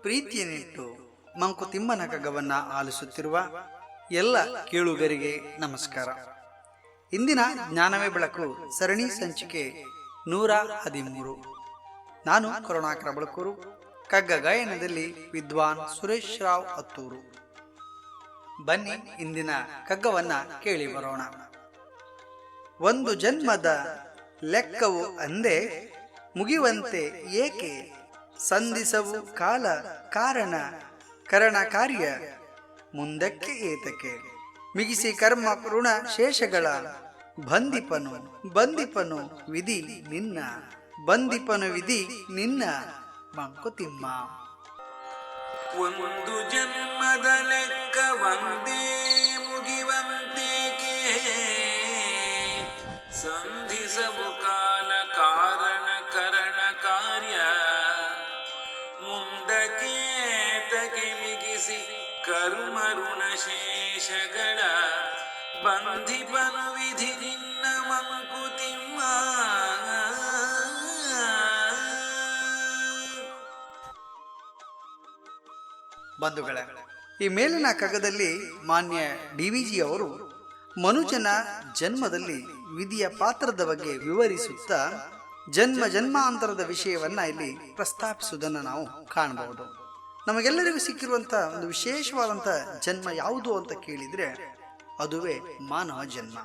ಪ್ರೀತಿಯನ್ನಿಟ್ಟು ಮಂಕುತಿಮ್ಮನ ಕಗ್ಗವನ್ನ ಆಲಿಸುತ್ತಿರುವ ಎಲ್ಲ ಕೇಳುಗರಿಗೆ ನಮಸ್ಕಾರ. ಇಂದಿನ ಜ್ಞಾನವೇ ಬೆಳಕು ಸರಣಿ ಸಂಚಿಕೆ 113. ನಾನು ಕರುಣಾಕರ ಬಳಕೂರು. ಕಗ್ಗ ಗಾಯನದಲ್ಲಿ ವಿದ್ವಾನ್ ಸುರೇಶ್ ರಾವ್ ಅತ್ತೂರು. ಬನ್ನಿ ಇಂದಿನ ಕಗ್ಗವನ್ನ ಕೇಳಿ ಬರೋಣ. ಒಂದು ಜನ್ಮದ ಲೆಕ್ಕವು ಅಂದೇ ಮುಗಿಯುವಂತೆ ಏಕೆ, ಸಂಧಿಸವು ಕಾಲ ಕಾರಣ ಕರಣ ಕಾರ್ಯ ಮುಂದಕ್ಕೆ ಏತಕ್ಕೆ, ಮಿಗಿಸಿ ಕರ್ಮ ಋಣ ಶೇಷಗಳ ಬಂದಿಪನು ವಿಧಿ ನಿನ್ನ, ಬಂದಿಪನು ವಿಧಿ ನಿನ್ನ ಮಂಕುತಿಮ್ಮ. ಒಂದು ಜನ್ಮದ ಲೆಕ್ಕ ಒಂದೇ ಮುಗಿವಂತೇಕೆ, ಸಂಧಿಸವು ಕಾಲ ಕಾರಣ ಕರಣ ಕಾರ್ಯ ಮುಂದಕ್ಕೆ ತಗೆ, ಮಿಗಿಸಿ ಕರ್ಮ ಋಣ ಶೇಷಗಳ ಬಂಧಿಪನು ವಿಧಿ ನಿನ್ನ ಮಂಕುತಿಮ್ಮ. ಬಂಧುಗಳೇ, ಈ ಮೇಲಿನ ಕಗ್ಗದಲ್ಲಿ ಮಾನ್ಯ ಡಿವಿಜಿ ಅವರು ಮನುಜನ ಜನ್ಮದಲ್ಲಿ ವಿಧಿಯ ಪಾತ್ರದ ಬಗ್ಗೆ ವಿವರಿಸುತ್ತಾ ಜನ್ಮಾಂತರದ ವಿಷಯವನ್ನ ಇಲ್ಲಿ ಪ್ರಸ್ತಾಪಿಸುವುದನ್ನು ನಾವು ಕಾಣಬಹುದು. ನಮಗೆಲ್ಲರಿಗೂ ಸಿಕ್ಕಿರುವಂತಹ ಒಂದು ವಿಶೇಷವಾದಂತಹ ಜನ್ಮ ಯಾವುದು ಅಂತ ಕೇಳಿದ್ರೆ ಅದುವೇ ಮಾನವ ಜನ್ಮ.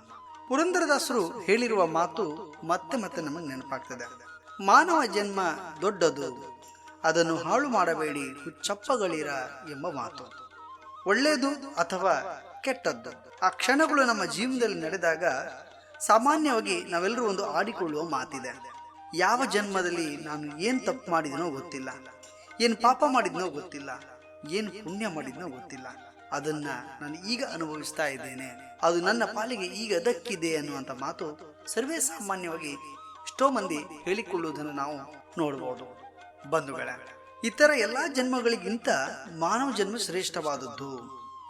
ಪುರಂದರದಾಸರು ಹೇಳಿರುವ ಮಾತು ಮತ್ತೆ ಮತ್ತೆ ನಮಗೆ ನೆನಪಾಗ್ತದೆ. ಮಾನವ ಜನ್ಮ ದೊಡ್ಡದು, ಅದನ್ನು ಹಾಳು ಮಾಡಬೇಡಿ ಹುಚ್ಚಪ್ಪಗಳಿರ ಎಂಬ ಮಾತು. ಒಳ್ಳೆಯದು ಅಥವಾ ಕೆಟ್ಟದ್ದು ಆ ಕ್ಷಣಗಳು ನಮ್ಮ ಜೀವನದಲ್ಲಿ ನಡೆದಾಗ ಸಾಮಾನ್ಯವಾಗಿ ನಾವೆಲ್ಲರೂ ಒಂದು ಆಡಿಕೊಳ್ಳುವ ಮಾತಿದೆ. ಯಾವ ಜನ್ಮದಲ್ಲಿ ನಾನು ಏನು ತಪ್ಪು ಮಾಡಿದನೋ ಗೊತ್ತಿಲ್ಲ, ಏನು ಪಾಪ ಮಾಡಿದ್ನೋ ಗೊತ್ತಿಲ್ಲ, ಏನು ಪುಣ್ಯ ಮಾಡಿದ್ನೋ ಗೊತ್ತಿಲ್ಲ, ಅದನ್ನ ನಾನು ಈಗ ಅನುಭವಿಸ್ತಾ ಇದ್ದೇನೆ, ಅದು ನನ್ನ ಪಾಲಿಗೆ ಈಗ ದಕ್ಕಿದೆ ಅನ್ನುವಂಥ ಮಾತು ಸರ್ವೇ ಸಾಮಾನ್ಯವಾಗಿ ಎಷ್ಟೋ ಮಂದಿ ಹೇಳಿಕೊಳ್ಳುವುದನ್ನು ನಾವು ನೋಡಬಹುದು. ಬಂಧುಗಳೇ, ಇತರ ಎಲ್ಲಾ ಜನ್ಮಗಳಿಗಿಂತ ಮಾನವ ಜನ್ಮ ಶ್ರೇಷ್ಠವಾದದ್ದು.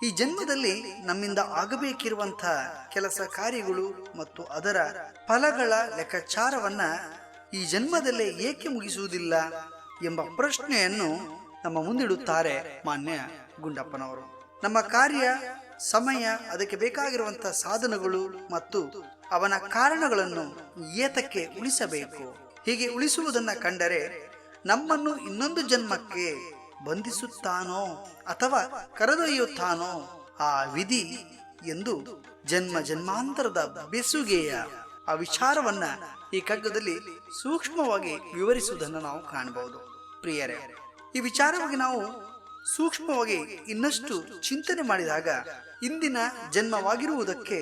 ಈ ಜನ್ಮದಲ್ಲಿ ನಮ್ಮಿಂದ ಆಗಬೇಕಿರುವಂತಹ ಕೆಲಸ ಕಾರ್ಯಗಳು ಮತ್ತು ಅದರ ಫಲಗಳ ಲೆಕ್ಕಾಚಾರವನ್ನ ಈ ಜನ್ಮದಲ್ಲೇ ಏಕೆ ಮುಗಿಸುವುದಿಲ್ಲ ಎಂಬ ಪ್ರಶ್ನೆಯನ್ನು ನಮ್ಮ ಮುಂದಿಡುತ್ತಾರೆ ಮಾನ್ಯ ಗುಂಡಪ್ಪನವರು. ನಮ್ಮ ಕಾರ್ಯ ಸಮಯ, ಅದಕ್ಕೆ ಬೇಕಾಗಿರುವಂತಹ ಸಾಧನಗಳು ಮತ್ತು ಅವನ ಕಾರಣಗಳನ್ನು ಏತಕ್ಕೆ ಉಳಿಸಬೇಕು, ಹೀಗೆ ಉಳಿಸುವುದನ್ನ ಕಂಡರೆ ನಮ್ಮನ್ನು ಇನ್ನೊಂದು ಜನ್ಮಕ್ಕೆ ಬಂಧಿಸುತ್ತಾನೋ ಅಥವಾ ಕರೆದೊಯ್ಯುತ್ತಾನೋ ಆ ವಿಧಿ ಎಂದು ಜನ್ಮಾಂತರದ ಬೆಸುಗೆಯ ಆ ವಿಚಾರವನ್ನ ಈ ಕಗ್ಗದಲ್ಲಿ ಸೂಕ್ಷ್ಮವಾಗಿ ವಿವರಿಸುವುದನ್ನು ನಾವು ಕಾಣಬಹುದು. ಪ್ರಿಯರೇ, ಈ ವಿಚಾರವಾಗಿ ನಾವು ಸೂಕ್ಷ್ಮವಾಗಿ ಇನ್ನಷ್ಟು ಚಿಂತನೆ ಮಾಡಿದಾಗ ಇಂದಿನ ಜನ್ಮವಾಗಿರುವುದಕ್ಕೆ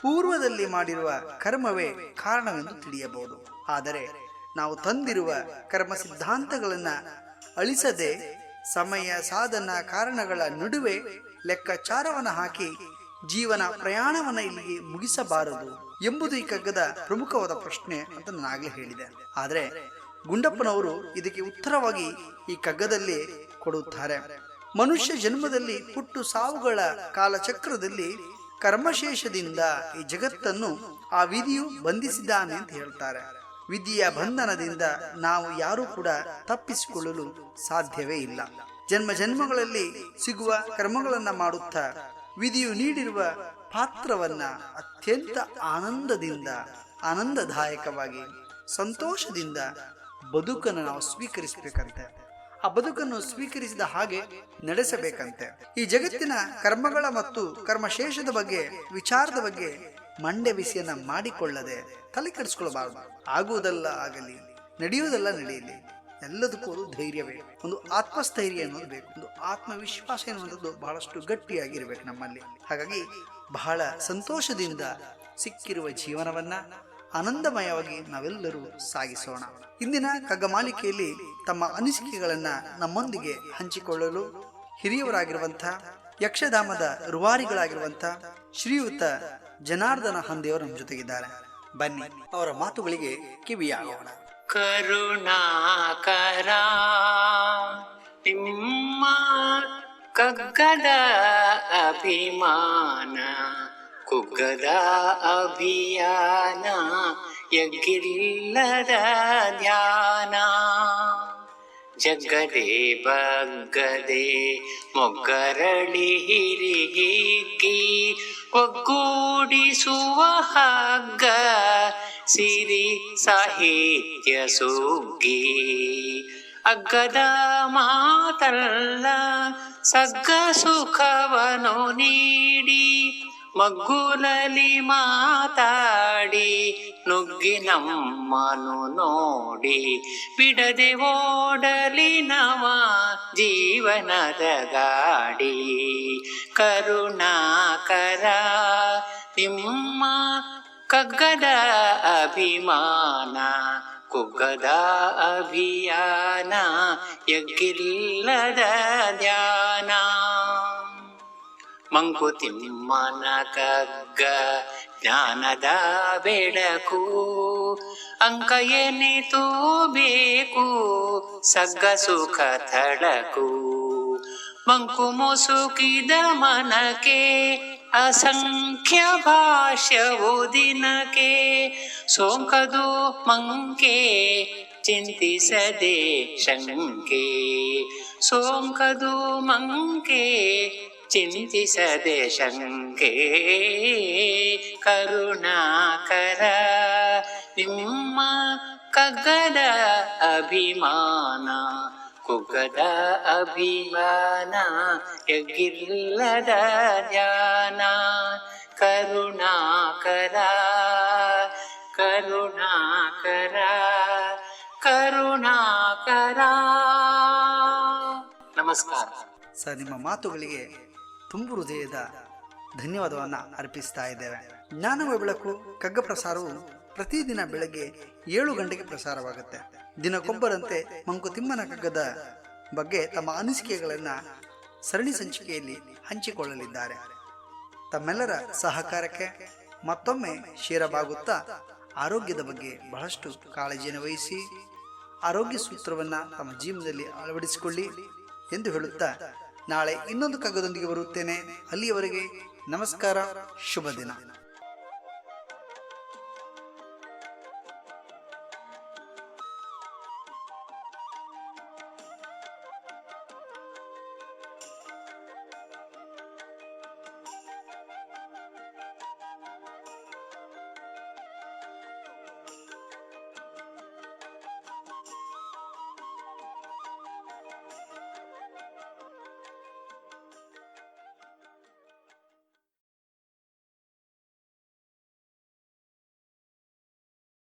ಪೂರ್ವದಲ್ಲಿ ಮಾಡಿರುವ ಕರ್ಮವೇ ಕಾರಣವೆಂದು ತಿಳಿಯಬಹುದು. ಆದರೆ ನಾವು ತಂದಿರುವ ಕರ್ಮ ಸಿದ್ಧಾಂತಗಳನ್ನ ಅಳಿಸದೆ ಸಮಯ, ಸಾಧನ, ಕಾರಣಗಳ ನಡುವೆ ಲೆಕ್ಕಾಚಾರವನ್ನು ಹಾಕಿ ಜೀವನ ಪ್ರಯಾಣವನ್ನ ಇಲ್ಲಿಗೆ ಮುಗಿಸಬಾರದು ಎಂಬುದು ಈ ಕಗ್ಗದ ಪ್ರಮುಖವಾದ ಪ್ರಶ್ನೆ ಅಂತ ನಾನು ಆಗ್ಲೇ ಹೇಳಿದೆ. ಆದರೆ ಗುಂಡಪ್ಪನವರು ಇದಕ್ಕೆ ಉತ್ತರವಾಗಿ ಈ ಕಗ್ಗದಲ್ಲಿ ಕೊಡುತ್ತಾರೆ. ಮನುಷ್ಯ ಜನ್ಮದಲ್ಲಿ ಹುಟ್ಟು ಸಾವುಗಳ ಕಾಲಚಕ್ರದಲ್ಲಿ ಕರ್ಮಶೇಷದಿಂದ ಈ ಜಗತ್ತನ್ನು ಆ ವಿಧಿಯು ಬಂಧಿಸಿದ್ದಾನೆ ಅಂತ ಹೇಳ್ತಾರೆ. ವಿಧಿಯ ಬಂಧನದಿಂದ ನಾವು ಯಾರೂ ಕೂಡ ತಪ್ಪಿಸಿಕೊಳ್ಳಲು ಸಾಧ್ಯವೇ ಇಲ್ಲ. ಜನ್ಮಗಳಲ್ಲಿ ಸಿಗುವ ಕರ್ಮಗಳನ್ನ ಮಾಡುತ್ತಾ ವಿಧಿಯು ನೀಡಿರುವ ಪಾತ್ರವನ್ನ ಅತ್ಯಂತ ಆನಂದದಾಯಕವಾಗಿ ಸಂತೋಷದಿಂದ ಬದುಕನ್ನು ನಾವು ಸ್ವೀಕರಿಸಬೇಕಂತೆ. ಆ ಬದುಕನ್ನು ಸ್ವೀಕರಿಸಿದ ಹಾಗೆ ನಡೆಸಬೇಕಂತೆ. ಈ ಜಗತ್ತಿನ ಕರ್ಮಗಳ ಮತ್ತು ಕರ್ಮಶೇಷದ ಬಗ್ಗೆ ವಿಚಾರದ ಬಗ್ಗೆ ಮಂಡೆ ಬಿಸಿಯನ್ನ ಮಾಡಿಕೊಳ್ಳದೆ ತಲೆ ಕೆಡಿಸ್ಕೊಳ್ಬಾರದು. ಆಗುವುದಲ್ಲ ಆಗಲಿ, ನಡೆಯುವುದಲ್ಲ ನಡೆಯಲಿ, ಎಲ್ಲದಕ್ಕೂ ಒಂದು ಧೈರ್ಯ ಬೇಕು, ಒಂದು ಆತ್ಮಸ್ಥೈರ್ಯ ಅನ್ನೋದು ಬೇಕು, ಒಂದು ಆತ್ಮವಿಶ್ವಾಸ ಎನ್ನುವಂಥದ್ದು ಬಹಳಷ್ಟು ಗಟ್ಟಿಯಾಗಿರ್ಬೇಕು ನಮ್ಮಲ್ಲಿ. ಹಾಗಾಗಿ ಬಹಳ ಸಂತೋಷದಿಂದ ಸಿಕ್ಕಿರುವ ಜೀವನವನ್ನ ಆನಂದಮಯವಾಗಿ ನಾವೆಲ್ಲರೂ ಸಾಗಿಸೋಣ. ಇಂದಿನ ಕಗ್ಗಮಾಲಿಕೆಯಲ್ಲಿ ತಮ್ಮ ಅನಿಸಿಕೆಗಳನ್ನ ನಮ್ಮೊಂದಿಗೆ ಹಂಚಿಕೊಳ್ಳಲು ಹಿರಿಯವರಾಗಿರುವಂತಹ ಯಕ್ಷಧಾಮದ ರೂವಾರಿಗಳಾಗಿರುವಂತಹ ಶ್ರೀಯುತ ಜನಾರ್ದನ ಹಂದಿಯವರು ನಮ್ಮ ಜೊತೆಗಿದ್ದಾರೆ. ಬನ್ನಿ ಅವರ ಮಾತುಗಳಿಗೆ ಕಿವಿಯಾಗೋಣ. ಕರುಣಾಕರ ನಿಮ್ಮ ಕಗ್ಗದ ಅಭಿಮಾನ, ಕುಗ್ಗದ ಅಭಿಯಾನ, ಎಗ್ಗಿಲ್ಲದ ಧ್ಯಾನ, ಜಗ್ಗದೆ ಬಗ್ಗದೆ ಮೊಗ್ಗರಳಿ ಹಿರಿಹಿಗ್ಗಿ ಒಗ್ಗೂಡಿಸುವ ಹಗ್ಗ ಸಿರಿ ಸಾಹಿತ್ಯ ಸುಗ್ಗಿ ಅಗ್ಗದ ಮಾತಲ್ಲ ಸಗ್ಗ ಸುಖವನು ನೀಡಿ ಮಗ್ಗುಲಲಿ ಮಾತಾಡಿ ನುಗ್ಗಿ ನಮ್ಮನು ನೋಡಿ ಬಿಡದೆ ಓಡಲಿ ನವ ಜೀವನದ ಗಾಡಿ ಕರುಣಾಕರ ನಿಮ್ಮ ಕಗ್ಗದ ಅಭಿಮಾನ ಕುಗ್ಗದ ಅಭಿಯಾನ ಎಗ್ಗಿಲ್ಲದ ಧ್ಯಾನ ಮಂಕುತಿಮ್ಮನ ಕಗ್ಗ ಜ್ಞಾನದ ಬೆಳಕು ಅಂಕ ಎನಿತು ಬೇಕು ಸಗ್ಗ ಸುಖ ಥಳಕು ಮಂಕು ಮುಸುಕಿದ ಮನಕ್ಕೆ ಅಸಂಖ್ಯ ಭಾಷ್ಯವು ದಿನಕ್ಕೆ ಸೋಂಕದು ಮಂಕೆ ಚಿಂತಿಸದೆ ಶಂಕೆ ಸೋಂಕದು ಮಂಕೆ ಚಿಂತಿಸದೆ ಶಂಕೆ ಕರುಣಾಕರ ನಿಮ್ಮ ಕಗ್ಗದ ಅಭಿಮಾನ ಕುಗ್ಗದ ಅಭಿಮಾನ ಎಗ್ಗಿಲ್ಲದ ಧ್ಯಾನ ಕರುಣಾಕರ ಕರುಣಾಕರ ಕರುಣಾಕರ. ನಮಸ್ಕಾರ ಸರ್, ನಿಮ್ಮ ಮಾತುಗಳಿಗೆ ತುಂಬು ಹೃದಯದ ಧನ್ಯವಾದವನ್ನು ಅರ್ಪಿಸ್ತಾ ಇದ್ದೇವೆ. ಜ್ಞಾನವ ಬೆಳಕು ಕಗ್ಗ ಪ್ರಸಾರವು ಪ್ರತಿದಿನ ಬೆಳಗ್ಗೆ 7 ಗಂಟೆಗೆ ಪ್ರಸಾರವಾಗುತ್ತೆ. ದಿನಕ್ಕೊಬ್ಬರಂತೆ ಮಂಕುತಿಮ್ಮನ ಕಗ್ಗದ ಬಗ್ಗೆ ತಮ್ಮ ಅನಿಸಿಕೆಗಳನ್ನು ಸರಣಿ ಸಂಚಿಕೆಯಲ್ಲಿ ಹಂಚಿಕೊಳ್ಳಲಿದ್ದಾರೆ. ತಮ್ಮೆಲ್ಲರ ಸಹಕಾರಕ್ಕೆ ಮತ್ತೊಮ್ಮೆ ಶೇರವಾಗುತ್ತಾ ಆರೋಗ್ಯದ ಬಗ್ಗೆ ಬಹಳಷ್ಟು ಕಾಳಜಿಯನ್ನು ವಹಿಸಿ ಆರೋಗ್ಯ ಸೂತ್ರವನ್ನು ತಮ್ಮ ಜೀವನದಲ್ಲಿ ಅಳವಡಿಸಿಕೊಳ್ಳಿ ಎಂದು ಹೇಳುತ್ತಾ ನಾಳೆ ಇನ್ನೊಂದು ಕಗ್ಗದೊಂದಿಗೆ ಬರುತ್ತೇನೆ. ಅಲ್ಲಿಯವರೆಗೆ ನಮಸ್ಕಾರ, ಶುಭ ದಿನ.